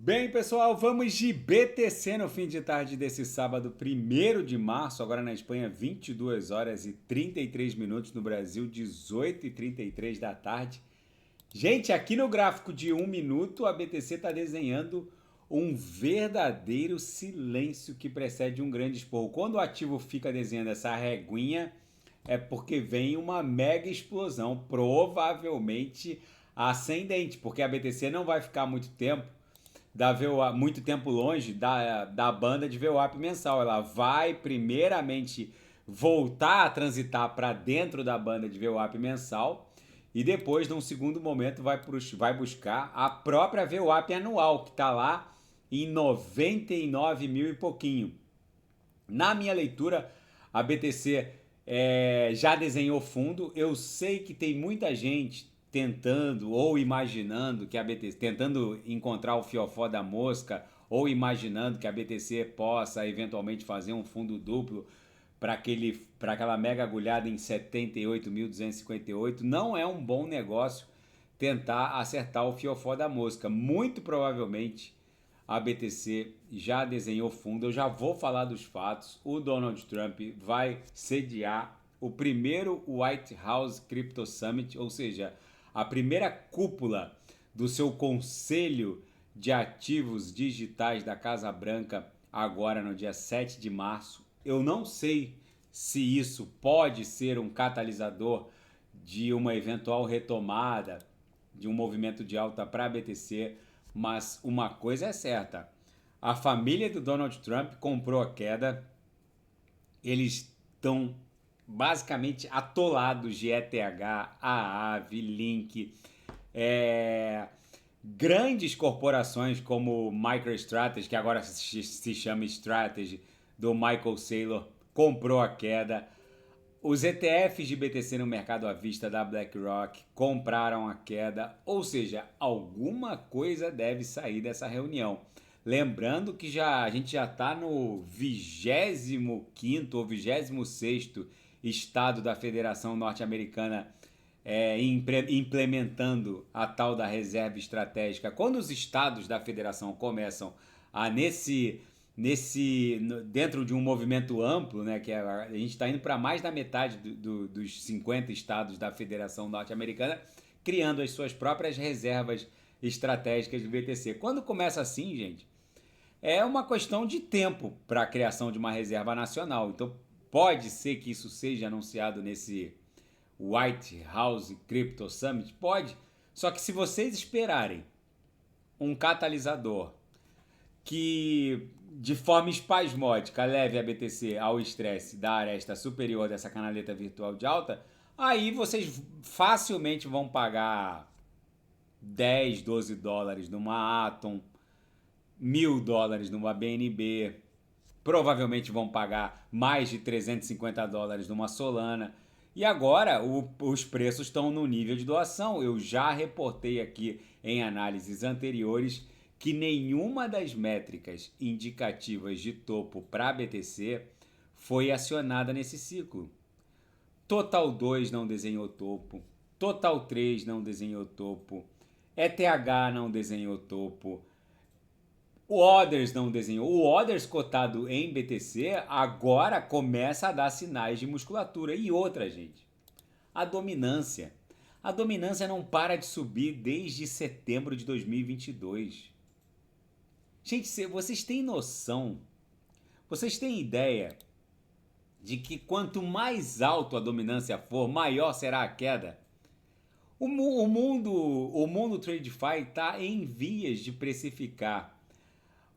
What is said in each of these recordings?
Bem, pessoal, vamos de BTC no fim de tarde desse sábado, 1º de março, agora na Espanha, 22 horas e 33 minutos, no Brasil, 18 e 33 da tarde. Gente, aqui no gráfico de 1 minuto, a BTC está desenhando um verdadeiro silêncio que precede um grande esporro. Quando o ativo fica desenhando essa reguinha, é porque vem uma mega explosão, provavelmente ascendente, porque a BTC não vai ficar muito tempo longe da banda de VWAP mensal. Ela vai primeiramente voltar a transitar para dentro da banda de VWAP mensal e depois, num segundo momento, vai buscar a própria VWAP anual, que está lá em 99 mil e pouquinho. Na minha leitura, a BTC já desenhou fundo. Eu sei que tem muita gente tentando ou imaginando que a BTC, tentando encontrar o fiofó da mosca, ou imaginando que a BTC possa eventualmente fazer um fundo duplo para aquela mega agulhada em 78.258. Não é um bom negócio tentar acertar o fiofó da mosca. Muito provavelmente a BTC já desenhou fundo. Eu já vou falar dos fatos. O Donald Trump vai sediar o primeiro White House Crypto Summit, ou seja, a primeira cúpula do seu conselho de ativos digitais da Casa Branca, agora no dia 7 de março. Eu não sei se isso pode ser um catalisador de uma eventual retomada de um movimento de alta para a BTC, mas uma coisa é certa: a família do Donald Trump comprou a queda. Eles estão basicamente atolados de ETH, Aave, Link, grandes corporações como MicroStrategy, que agora se chama Strategy, do Michael Saylor, comprou a queda. Os ETFs de BTC no mercado à vista da BlackRock compraram a queda, ou seja, alguma coisa deve sair dessa reunião. Lembrando que a gente já está no 25º ou 26º estado da Federação Norte-Americana implementando a tal da reserva estratégica. Quando os estados da federação começam a dentro de um movimento amplo, né, que a gente está indo para mais da metade dos 50 estados da Federação Norte-Americana, criando as suas próprias reservas estratégicas de BTC. Quando começa assim, gente, é uma questão de tempo para a criação de uma reserva nacional. Então, pode ser que isso seja anunciado nesse White House Crypto Summit? Pode. Só que se vocês esperarem um catalisador que de forma espasmódica leve a BTC ao estresse da aresta superior dessa canaleta virtual de alta, aí vocês facilmente vão pagar 10, 12 dólares numa Atom, $1.000 numa BNB, provavelmente vão pagar mais de 350 dólares numa Solana. E agora os preços estão no nível de doação. Eu já reportei aqui em análises anteriores que nenhuma das métricas indicativas de topo para a BTC foi acionada nesse ciclo. Total 2 não desenhou topo, Total 3 não desenhou topo, ETH não desenhou topo, o Others não desenhou. O Others cotado em BTC agora começa a dar sinais de musculatura. E outra, gente, a dominância. A dominância não para de subir desde setembro de 2022. Gente, vocês têm noção, vocês têm ideia de que quanto mais alto a dominância for, maior será a queda? O mundo TradeFi está em vias de precificar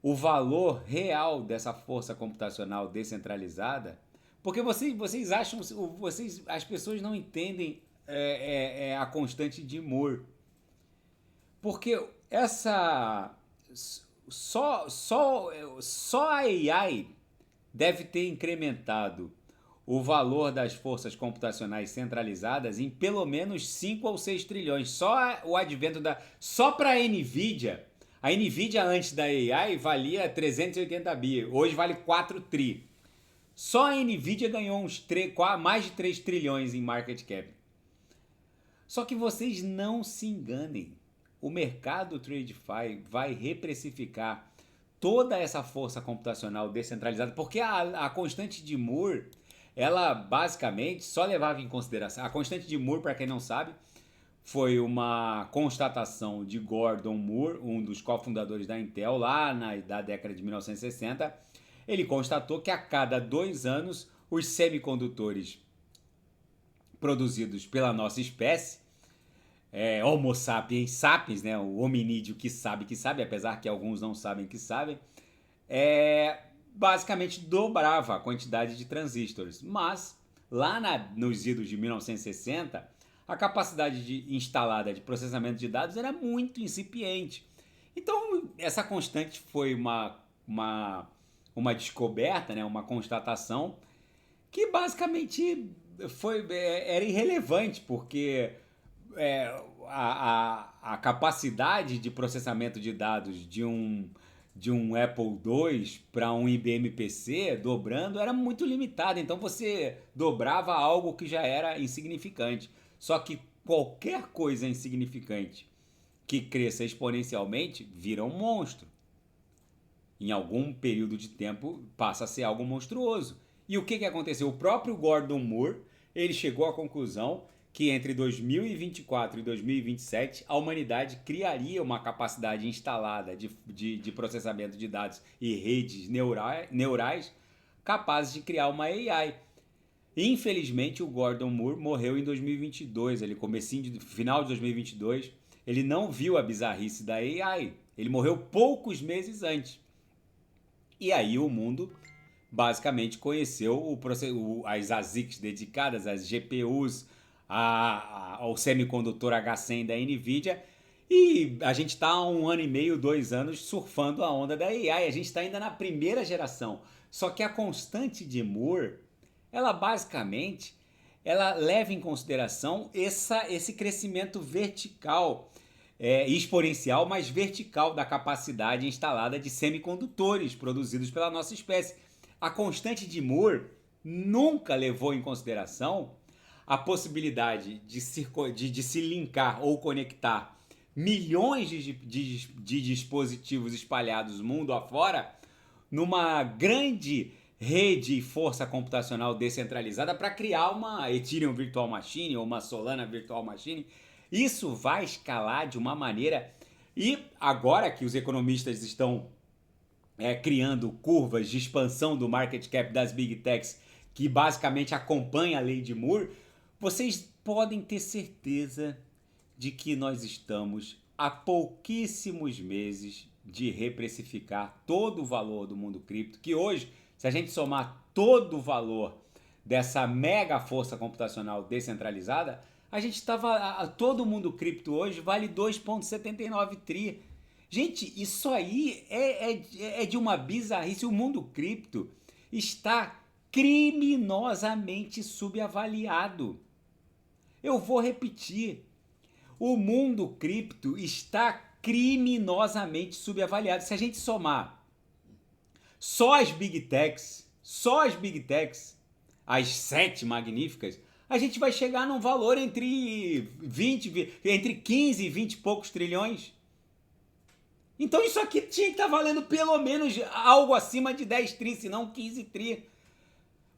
o valor real dessa força computacional descentralizada, porque vocês acham, as pessoas não entendem a constante de Moore, porque essa só a AI deve ter incrementado o valor das forças computacionais centralizadas em pelo menos 5 ou 6 trilhões. Só o advento só para a Nvidia antes da AI valia 380 bi, hoje vale 4 tri. Só a Nvidia ganhou mais de 3 trilhões em market cap. Só que vocês não se enganem. o mercado TradeFi vai reprecificar toda essa força computacional descentralizada, porque a constante de Moore, ela basicamente só levava em consideração. A constante de Moore, para quem não sabe, foi uma constatação de Gordon Moore, um dos cofundadores da Intel, lá da década de 1960. Ele constatou que a cada 2 anos os semicondutores produzidos pela nossa espécie, Homo sapiens sapiens, né, o hominídeo que sabe, apesar que alguns não sabem que sabem, basicamente dobrava a quantidade de transistores. Mas, lá nos idos de 1960, a capacidade instalada de processamento de dados era muito incipiente. Então, essa constante foi uma descoberta, né, uma constatação que basicamente era irrelevante, porque a capacidade de processamento de dados de um Apple II para um IBM PC dobrando era muito limitada. Então você dobrava algo que já era insignificante. Só que qualquer coisa insignificante que cresça exponencialmente vira um monstro. Em algum período de tempo passa a ser algo monstruoso. E o que aconteceu? O próprio Gordon Moore, ele chegou à conclusão que entre 2024 e 2027 a humanidade criaria uma capacidade instalada de processamento de dados e redes neurais capazes de criar uma AI. Infelizmente, o Gordon Moore morreu em 2022, final de 2022. Ele não viu a bizarrice da AI. Ele morreu poucos meses antes. E aí o mundo basicamente conheceu as ASICs dedicadas, as GPUs, ao semicondutor H100 da NVIDIA. E a gente está há 1 ano e meio, 2 anos surfando a onda da AI. A gente está ainda na primeira geração. Só que a constante de Moore, ela basicamente leva em consideração esse crescimento vertical, exponencial, mas vertical da capacidade instalada de semicondutores produzidos pela nossa espécie. A constante de Moore nunca levou em consideração a possibilidade de se linkar ou conectar milhões de dispositivos espalhados mundo afora numa grande rede e força computacional descentralizada para criar uma Ethereum Virtual Machine ou uma Solana Virtual Machine. Isso vai escalar de uma maneira... E agora que os economistas estão criando curvas de expansão do market cap das Big Techs, que basicamente acompanha a lei de Moore, vocês podem ter certeza de que nós estamos há pouquíssimos meses de reprecificar todo o valor do mundo cripto, que hoje, se a gente somar todo o valor dessa mega força computacional descentralizada, a gente estava... Todo o mundo cripto hoje vale 2,79 tri. Gente, isso aí é de uma bizarrice. O mundo cripto está criminosamente subavaliado. Eu vou repetir. O mundo cripto está criminosamente subavaliado. Se a gente somar só as Big Techs, as 7 magníficas, a gente vai chegar num valor entre 15 e 20 e poucos trilhões. Então isso aqui tinha que estar valendo pelo menos algo acima de 10 tri, se não 15 tri.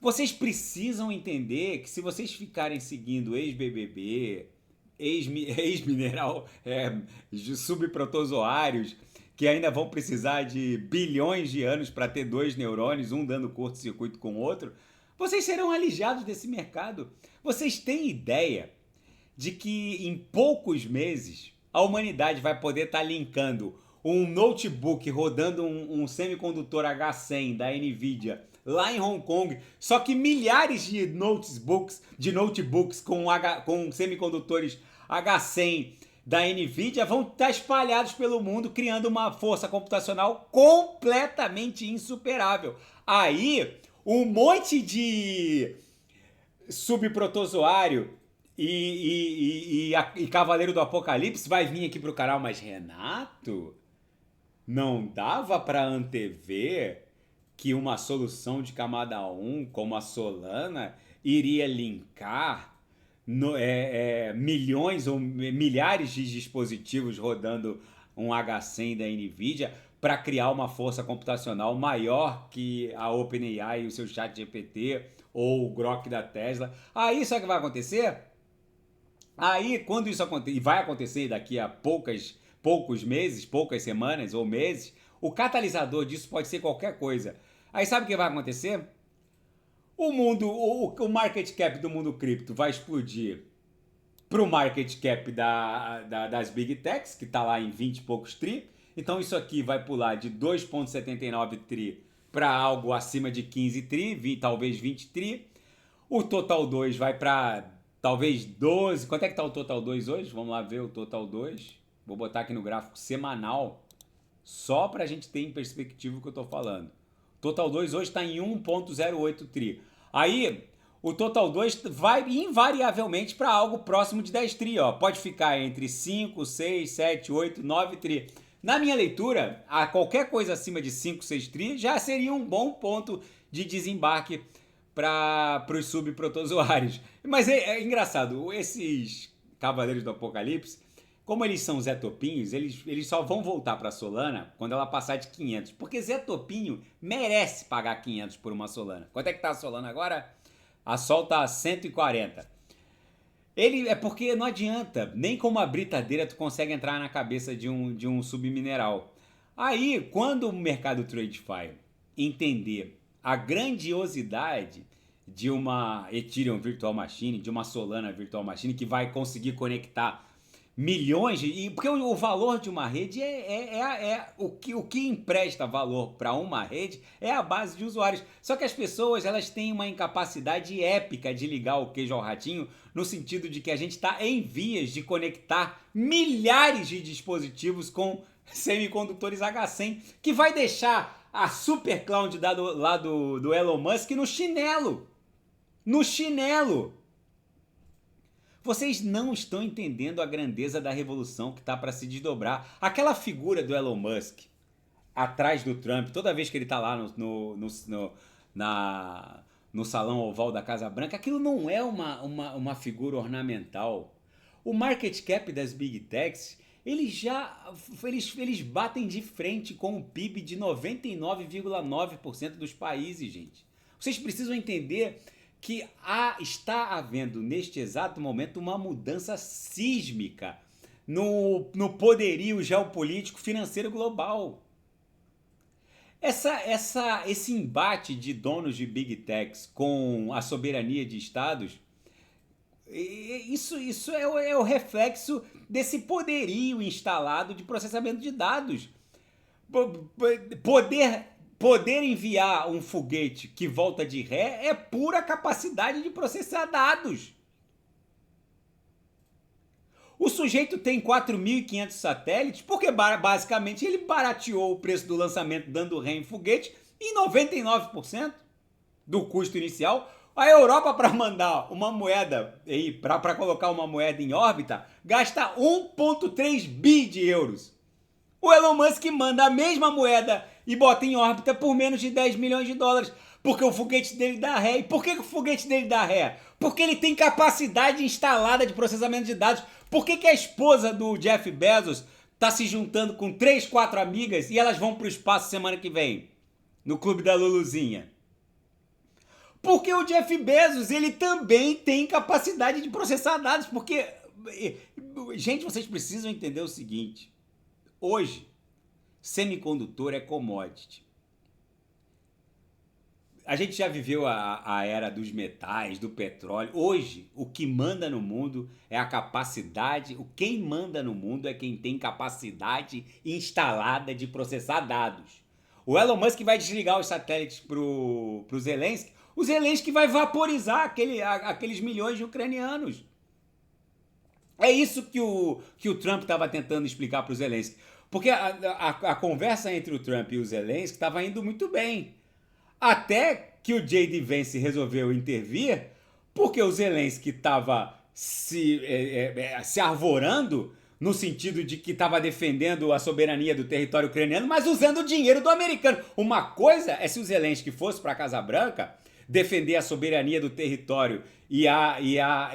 Vocês precisam entender que se vocês ficarem seguindo ex-BBB, ex-mineral, subprotozoários, que ainda vão precisar de bilhões de anos para ter 2 neurônios, um dando curto-circuito com o outro, vocês serão alijados desse mercado. Vocês têm ideia de que em poucos meses a humanidade vai poder estar linkando um notebook rodando um semicondutor H100 da NVIDIA lá em Hong Kong, só que milhares de notebooks com semicondutores H100 da NVIDIA vão estar espalhados pelo mundo, criando uma força computacional completamente insuperável. Aí, um monte de subprotozoário e Cavaleiro do Apocalipse vai vir aqui pro canal, mas Renato, não dava para antever que uma solução de camada 1, como a Solana, iria linkar milhões ou milhares de dispositivos rodando um H100 da NVIDIA para criar uma força computacional maior que a OpenAI e o seu chat GPT ou o Grok da Tesla. Aí sabe o que vai acontecer? Aí, quando isso acontecer, e vai acontecer daqui a poucos meses, poucas semanas ou meses, o catalisador disso pode ser qualquer coisa. Aí sabe o que vai acontecer? O market cap do mundo cripto vai explodir para o market cap das Big Techs, que está lá em 20 e poucos tri. Então isso aqui vai pular de 2,79 tri para algo acima de 15 tri, talvez 20 tri. O Total 2 vai para talvez 12. Quanto é que está o Total 2 hoje? Vamos lá ver o Total 2. Vou botar aqui no gráfico semanal, só para a gente ter em perspectiva o que eu estou falando. O Total 2 hoje está em 1,08 tri. Aí, o Total 2 vai invariavelmente para algo próximo de 10 tri. Ó. Pode ficar entre 5, 6, 7, 8, 9 tri. Na minha leitura, qualquer coisa acima de 5, 6 tri já seria um bom ponto de desembarque para os subprotozoários. Mas é engraçado, esses Cavaleiros do Apocalipse, como eles são Zé Topinhos, eles só vão voltar para a Solana quando ela passar de 500. Porque Zé Topinho merece pagar 500 por uma Solana. Quanto é que tá a Solana agora? A Sol tá a 140. É porque não adianta, nem com uma britadeira tu consegue entrar na cabeça de um submineral. Aí, quando o mercado TradeFi entender a grandiosidade de uma Ethereum Virtual Machine, de uma Solana Virtual Machine, que vai conseguir conectar milhões porque o valor de uma rede o que empresta valor para uma rede é a base de usuários. Só que as pessoas elas têm uma incapacidade épica de ligar o queijo ao ratinho, no sentido de que a gente está em vias de conectar milhares de dispositivos com semicondutores H100, que vai deixar a super cloud lá do Elon Musk no chinelo. No chinelo! Vocês não estão entendendo a grandeza da revolução que está para se desdobrar. Aquela figura do Elon Musk atrás do Trump, toda vez que ele está lá no salão oval da Casa Branca, aquilo não é uma figura ornamental. O market cap das Big Techs, eles batem de frente com o PIB de 99,9% dos países, gente. Vocês precisam entender que está havendo neste exato momento uma mudança sísmica no poderio geopolítico financeiro global. Esse embate de donos de Big Techs com a soberania de estados, isso é o reflexo desse poderio instalado de processamento de dados. Poder enviar um foguete que volta de ré é pura capacidade de processar dados. O sujeito tem 4.500 satélites porque basicamente ele barateou o preço do lançamento dando ré em foguete em 99% do custo inicial. A Europa, para mandar uma moeda, para colocar uma moeda em órbita, gasta 1,3 bi de euros. O Elon Musk manda a mesma moeda e bota em órbita por menos de 10 milhões de dólares. Porque o foguete dele dá ré. E por que o foguete dele dá ré? Porque ele tem capacidade instalada de processamento de dados. Por que a esposa do Jeff Bezos está se juntando com 3, 4 amigas e elas vão para o espaço semana que vem? No clube da Luluzinha. Porque o Jeff Bezos, ele também tem capacidade de processar dados. Porque, gente, vocês precisam entender o seguinte. Hoje, semicondutor é commodity. A gente já viveu a era dos metais, do petróleo. Hoje, o que manda no mundo é a capacidade. Quem manda no mundo é quem tem capacidade instalada de processar dados. O Elon Musk vai desligar os satélites pro Zelensky. O Zelensky vai vaporizar aqueles milhões de ucranianos. É isso que o Trump estava tentando explicar para o Zelensky. Porque a conversa entre o Trump e o Zelensky estava indo muito bem. Até que o J.D. Vance resolveu intervir, porque o Zelensky estava se arvorando no sentido de que estava defendendo a soberania do território ucraniano, mas usando o dinheiro do americano. Uma coisa é se o Zelensky fosse para a Casa Branca defender a soberania do território e a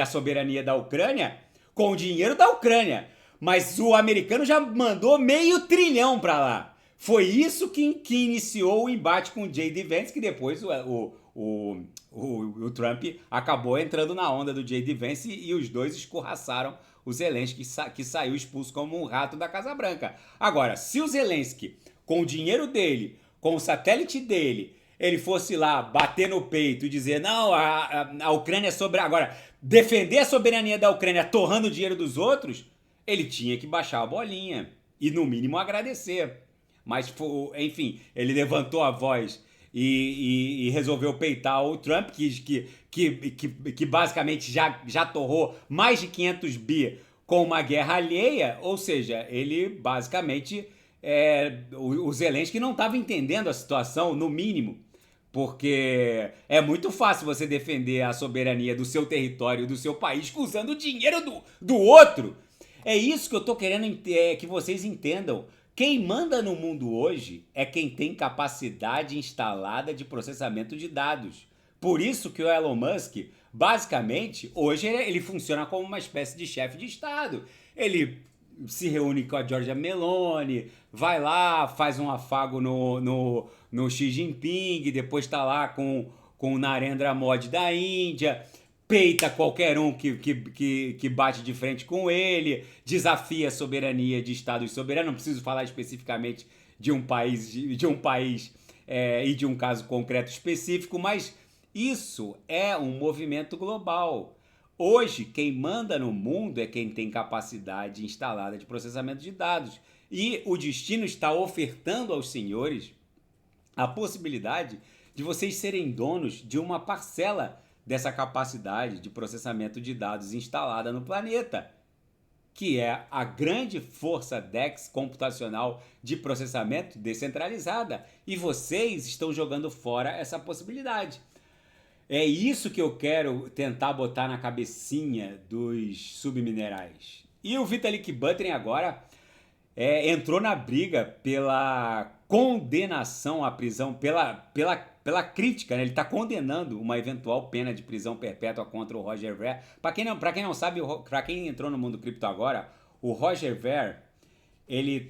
soberania da Ucrânia com o dinheiro da Ucrânia. Mas o americano já mandou $500 bilhão para lá. Foi isso que iniciou o embate com o J.D. Vance, que depois o Trump acabou entrando na onda do J.D. Vance e os dois escorraçaram o Zelensky, que saiu expulso como um rato da Casa Branca. Agora, se o Zelensky, com o dinheiro dele, com o satélite dele, ele fosse lá bater no peito e dizer, não, a Ucrânia é soberana. Agora, defender a soberania da Ucrânia torrando o dinheiro dos outros, ele tinha que baixar a bolinha e, no mínimo, agradecer. Mas, enfim, ele levantou a voz e resolveu peitar o Trump, que basicamente já torrou mais de 500 bi com uma guerra alheia. Ou seja, ele basicamente... o Zelensky não estava entendendo a situação, no mínimo. Porque é muito fácil você defender a soberania do seu território, do seu país, usando o dinheiro do outro. É isso que eu tô querendo que vocês entendam. Quem manda no mundo hoje é quem tem capacidade instalada de processamento de dados. Por isso que o Elon Musk, basicamente, hoje ele funciona como uma espécie de chefe de Estado. Ele se reúne com a Giorgia Meloni, vai lá, faz um afago no Xi Jinping, depois está lá com o Narendra Modi da Índia, peita qualquer um que bate de frente com ele, desafia a soberania de estados soberanos. Não preciso falar especificamente de um país, e de um caso concreto específico, mas isso é um movimento global. Hoje, quem manda no mundo é quem tem capacidade instalada de processamento de dados. E o destino está ofertando aos senhores a possibilidade de vocês serem donos de uma parcela dessa capacidade de processamento de dados instalada no planeta, que é a grande força DEX computacional de processamento descentralizada. E vocês estão jogando fora essa possibilidade. É isso que eu quero tentar botar na cabecinha dos subminerais. E o Vitalik Buterin agora entrou na briga pela condenação à prisão, pela crítica, né? Ele está condenando uma eventual pena de prisão perpétua contra o Roger Ver. Para quem não sabe, para quem entrou no mundo cripto agora, o Roger Ver, ele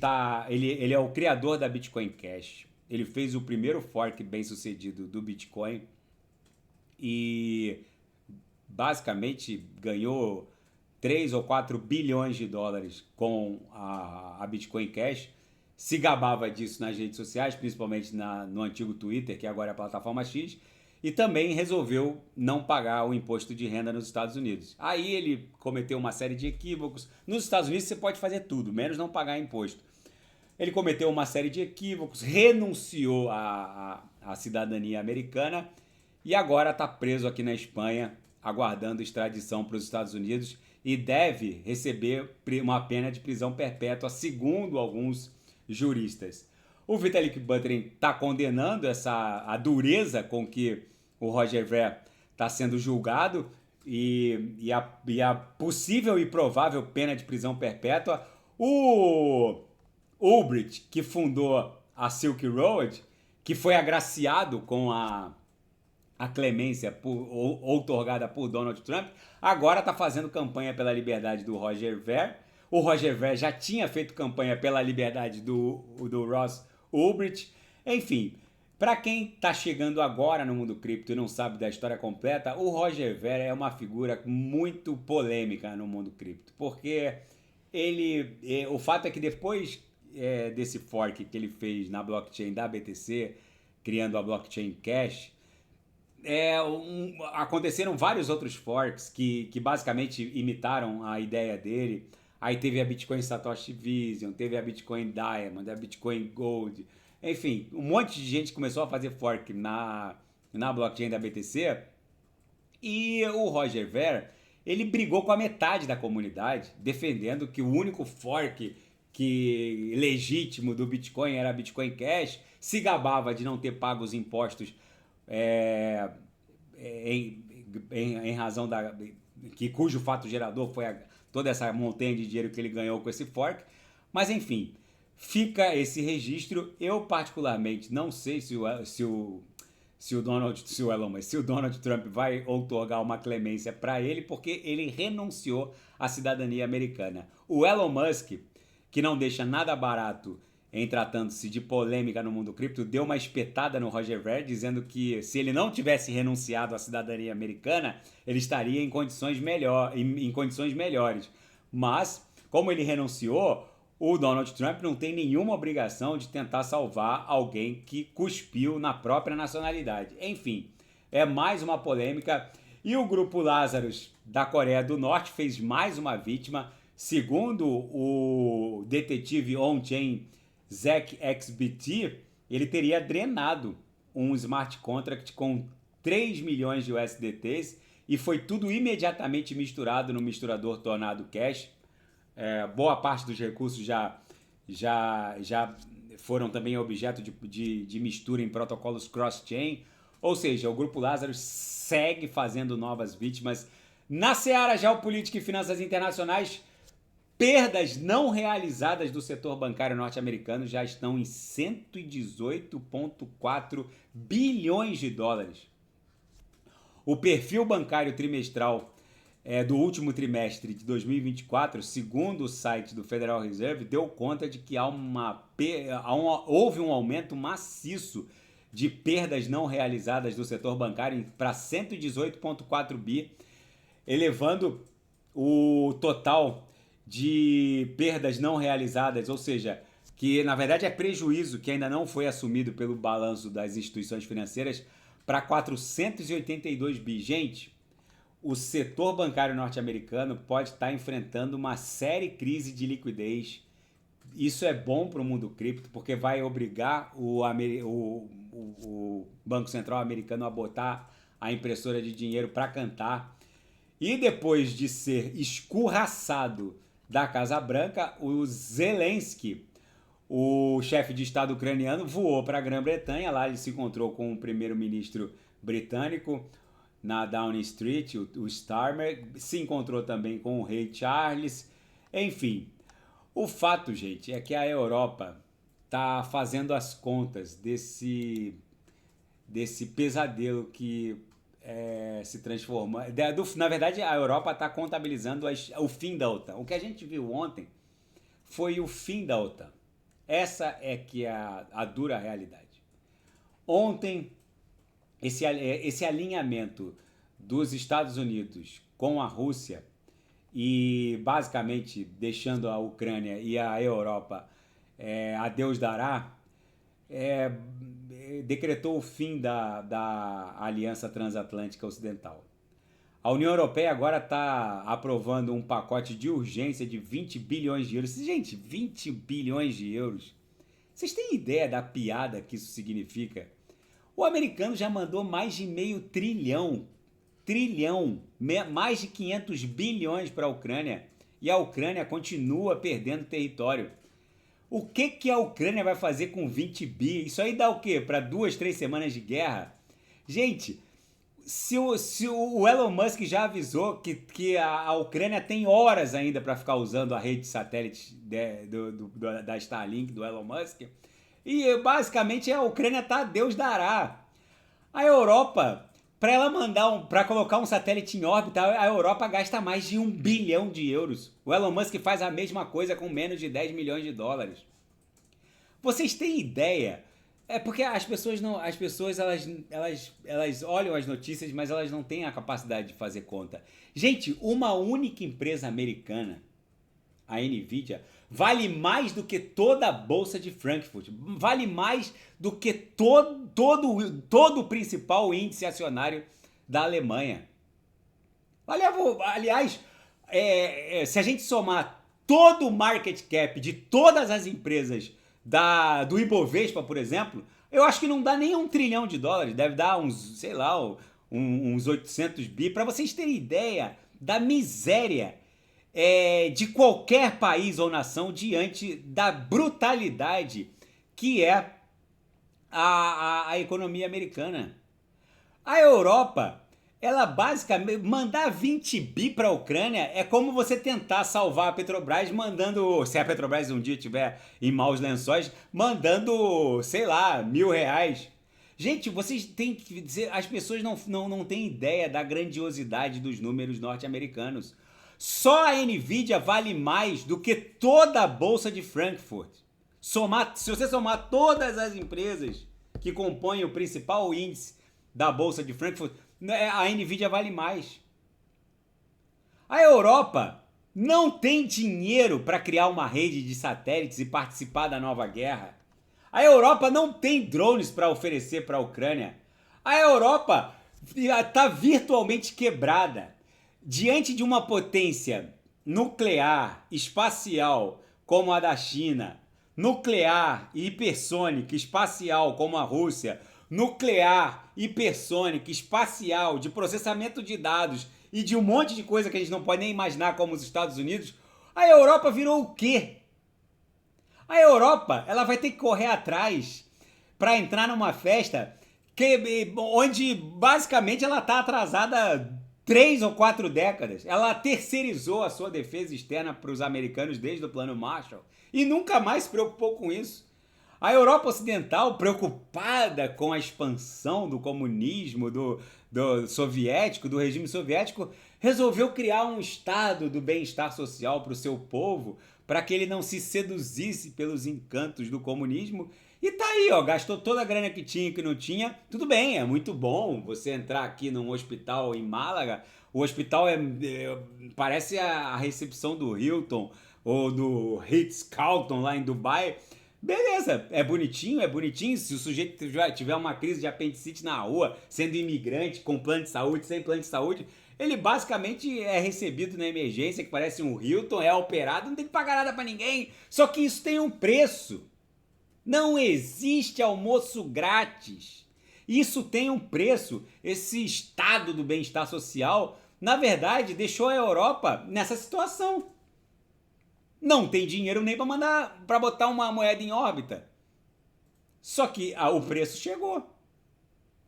é o criador da Bitcoin Cash. Ele fez o primeiro fork bem sucedido do Bitcoin e basicamente ganhou 3 ou 4 bilhões de dólares com a Bitcoin Cash, se gabava disso nas redes sociais, principalmente no antigo Twitter, que agora é a plataforma X, e também resolveu não pagar o imposto de renda nos Estados Unidos. Aí ele cometeu uma série de equívocos. Nos Estados Unidos você pode fazer tudo, menos não pagar imposto. Ele cometeu uma série de equívocos, renunciou à cidadania americana e agora está preso aqui na Espanha, aguardando extradição para os Estados Unidos e deve receber uma pena de prisão perpétua, segundo alguns juristas. O Vitalik Buterin está condenando a dureza com que o Roger Ver está sendo julgado e a possível e provável pena de prisão perpétua. O Ulbricht, que fundou a Silk Road, que foi agraciado com a clemência outorgada por Donald Trump, agora está fazendo campanha pela liberdade do Roger Ver. O Roger Ver já tinha feito campanha pela liberdade do Ross Ulbricht. Enfim, para quem está chegando agora no mundo cripto e não sabe da história completa, o Roger Ver é uma figura muito polêmica no mundo cripto, porque o fato é que depois desse fork que ele fez na blockchain da BTC, criando a blockchain Cash, aconteceram vários outros forks que basicamente imitaram a ideia dele. Aí teve a Bitcoin Satoshi Vision, teve a Bitcoin Diamond, a Bitcoin Gold. Enfim, um monte de gente começou a fazer fork na blockchain da BTC. E o Roger Ver, ele brigou com a metade da comunidade, defendendo que o único fork legítimo do Bitcoin era a Bitcoin Cash, se gabava de não ter pago os impostos em razão cujo fato gerador foi toda essa montanha de dinheiro que ele ganhou com esse fork. Mas enfim, fica esse registro. Eu particularmente não sei se se o Donald Trump vai outorgar uma clemência para ele, porque ele renunciou à cidadania americana. O Elon Musk, que não deixa nada barato em tratando-se de polêmica no mundo cripto, deu uma espetada no Roger Ver, dizendo que se ele não tivesse renunciado à cidadania americana, ele estaria em condições melhores. Mas, como ele renunciou, o Donald Trump não tem nenhuma obrigação de tentar salvar alguém que cuspiu na própria nacionalidade. Enfim, é mais uma polêmica. E o grupo Lazarus da Coreia do Norte fez mais uma vítima. Segundo o detetive on-chain ZachXBT, ele teria drenado um smart contract com 3 milhões de USDTs e foi tudo imediatamente misturado no misturador Tornado Cash. Boa parte dos recursos já foram também objeto de mistura em protocolos cross-chain. Ou seja, o Grupo Lazarus segue fazendo novas vítimas. Na seara geopolítica e finanças internacionais, perdas não realizadas do setor bancário norte-americano já estão em 118,4 bilhões de dólares. O perfil bancário trimestral do último trimestre de 2024, segundo o site do Federal Reserve, deu conta de que houve um aumento maciço de perdas não realizadas do setor bancário para 118,4 bi, elevando o total de perdas não realizadas, ou seja, que na verdade é prejuízo que ainda não foi assumido pelo balanço das instituições financeiras, para 482 bi. Gente, o setor bancário norte-americano pode estar enfrentando uma séria crise de liquidez. Isso é bom para o mundo cripto, porque vai obrigar o Banco Central americano a botar a impressora de dinheiro para cantar. E depois de ser escorraçado da Casa Branca, o Zelensky, o chefe de Estado ucraniano, voou para a Grã-Bretanha. Lá ele se encontrou com o primeiro-ministro britânico na Downing Street, o Starmer, se encontrou também com o rei Charles. Enfim, o fato, gente, é que a Europa está fazendo as contas desse pesadelo que se transforma. Na verdade, a Europa está contabilizando o fim da OTAN. O que a gente viu ontem foi o fim da OTAN. Essa é que é a dura realidade. Ontem, esse alinhamento dos Estados Unidos com a Rússia e basicamente deixando a Ucrânia e a Europa a Deus dará, decretou o fim da Aliança Transatlântica Ocidental. A União Europeia agora está aprovando um pacote de urgência de 20 bilhões de euros. Gente, 20 bilhões de euros. Vocês têm ideia da piada que isso significa? O americano já mandou mais de meio trilhão, mais de 500 bilhões para a Ucrânia, e a Ucrânia continua perdendo território. O que a Ucrânia vai fazer com 20 bi? Isso aí dá o quê? Para 2, 3 semanas de guerra? Gente, se o Elon Musk já avisou que a Ucrânia tem horas ainda para ficar usando a rede de satélite da Starlink, do Elon Musk, e basicamente a Ucrânia tá Deus dará. A Europa, para colocar um satélite em órbita, a Europa gasta mais de 1 bilhão de euros. O Elon Musk faz a mesma coisa com menos de 10 milhões de dólares. Vocês têm ideia? É porque as pessoas elas olham as notícias, mas elas não têm a capacidade de fazer conta. Gente, uma única empresa americana, a Nvidia, vale mais do que toda a Bolsa de Frankfurt. Vale mais do que todo o principal índice acionário da Alemanha. Aliás, se a gente somar todo o market cap de todas as empresas do Ibovespa, por exemplo, eu acho que não dá nem $1 trilhão. Deve dar uns, sei lá, uns 800 bi. Para vocês terem ideia da miséria de qualquer país ou nação diante da brutalidade que é a economia americana. A Europa, ela basicamente, mandar 20 bi para a Ucrânia é como você tentar salvar a Petrobras mandando, se a Petrobras um dia estiver em maus lençóis, mandando, sei lá, R$1.000. Gente, vocês têm que dizer, as pessoas não têm ideia da grandiosidade dos números norte-americanos. Só a Nvidia vale mais do que toda a bolsa de Frankfurt. Se você somar todas as empresas que compõem o principal índice da bolsa de Frankfurt, a Nvidia vale mais. A Europa não tem dinheiro para criar uma rede de satélites e participar da nova guerra. A Europa não tem drones para oferecer para a Ucrânia. A Europa está virtualmente quebrada. Diante de uma potência nuclear, espacial, como a da China, nuclear e hipersônica, espacial, como a Rússia, nuclear, hipersônica, espacial, de processamento de dados e de um monte de coisa que a gente não pode nem imaginar, como os Estados Unidos, a Europa virou o quê? A Europa, ela vai ter que correr atrás para entrar numa festa onde basicamente ela está atrasada 3 ou 4 décadas. Ela terceirizou a sua defesa externa para os americanos desde o Plano Marshall e nunca mais se preocupou com isso. A Europa Ocidental, preocupada com a expansão do comunismo, do soviético, do regime soviético, resolveu criar um estado do bem-estar social para o seu povo, para que ele não se seduzisse pelos encantos do comunismo. E tá aí, ó, gastou toda a grana que tinha e que não tinha. Tudo bem, é muito bom você entrar aqui num hospital em Málaga. O hospital parece a recepção do Hilton ou do Ritz-Carlton lá em Dubai. Beleza, é bonitinho, é bonitinho. Se o sujeito tiver uma crise de apendicite na rua, sendo imigrante, com plano de saúde, sem plano de saúde, ele basicamente é recebido na emergência, que parece um Hilton, é operado, não tem que pagar nada pra ninguém. Só que isso tem um preço. Não existe almoço grátis. Isso tem um preço. Esse estado do bem-estar social, na verdade, deixou a Europa nessa situação. Não tem dinheiro nem para botar uma moeda em órbita. Só que o preço chegou.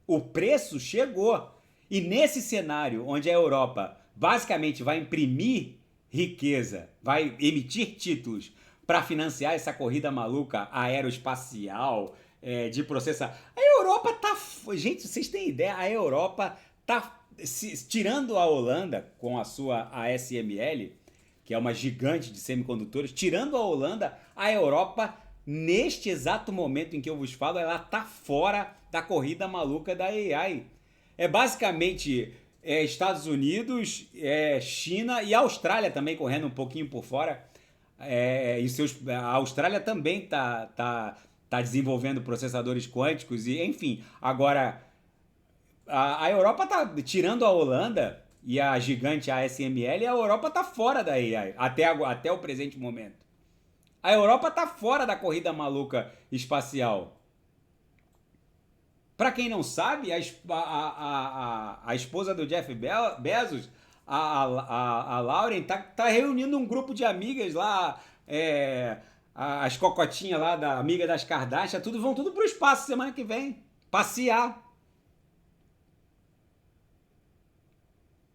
O preço chegou. E nesse cenário onde a Europa basicamente vai imprimir riqueza, vai emitir títulos para financiar essa corrida maluca aeroespacial, de processar. A Europa tá... Gente, vocês têm ideia? A Europa tá... tirando a Holanda com a sua ASML, que é uma gigante de semicondutores, tirando a Holanda, a Europa, neste exato momento em que eu vos falo, ela tá fora da corrida maluca da AI. É basicamente Estados Unidos, China e a Austrália também correndo um pouquinho por fora. A Austrália também tá desenvolvendo processadores quânticos e, enfim. Agora, a Europa tá tirando a Holanda e a gigante ASML, a Europa tá fora da AI até o presente momento. A Europa tá fora da corrida maluca espacial. Para quem não sabe, a esposa do Jeff Bezos, a Lauren, tá reunindo um grupo de amigas lá, as cocotinhas lá, da amiga das Kardashian, vão tudo pro espaço semana que vem, passear.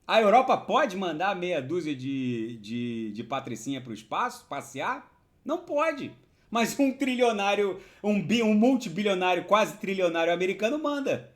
A Europa pode mandar meia dúzia de patricinha pro espaço, passear? Não pode. Mas um trilionário, um multibilionário, quase trilionário americano manda.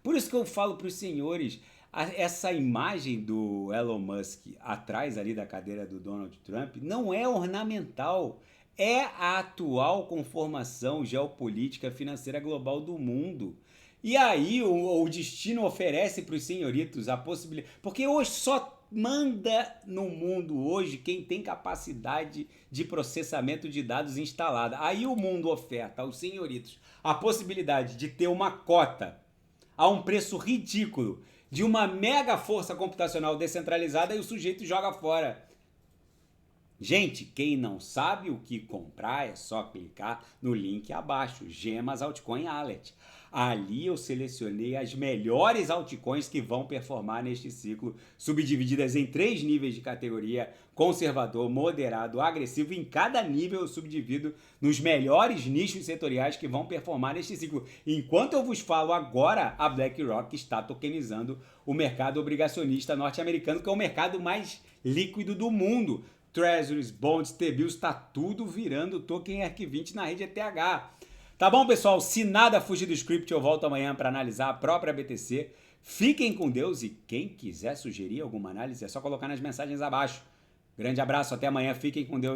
Por isso que eu falo para os senhores, essa imagem do Elon Musk atrás ali da cadeira do Donald Trump não é ornamental. É a atual conformação geopolítica financeira global do mundo. E aí o destino oferece para os senhoritos a possibilidade... Porque hoje só manda no mundo hoje quem tem capacidade de processamento de dados instalada. Aí o mundo oferta aos senhoritos a possibilidade de ter uma cota a um preço ridículo de uma mega força computacional descentralizada e o sujeito joga fora. Gente, quem não sabe o que comprar é só clicar no link abaixo, Gemas Altcoin Alert. Ali eu selecionei as melhores altcoins que vão performar neste ciclo, subdivididas em 3 níveis de categoria: conservador, moderado, agressivo. Em cada nível eu subdivido nos melhores nichos setoriais que vão performar neste ciclo. Enquanto eu vos falo agora, a BlackRock está tokenizando o mercado obrigacionista norte-americano, que é o mercado mais líquido do mundo. Treasuries, bonds, T-bills, está tudo virando token ERC20 na rede ETH. Tá bom, pessoal? Se nada fugir do script, eu volto amanhã para analisar a própria BTC. Fiquem com Deus e quem quiser sugerir alguma análise é só colocar nas mensagens abaixo. Grande abraço, até amanhã, fiquem com Deus.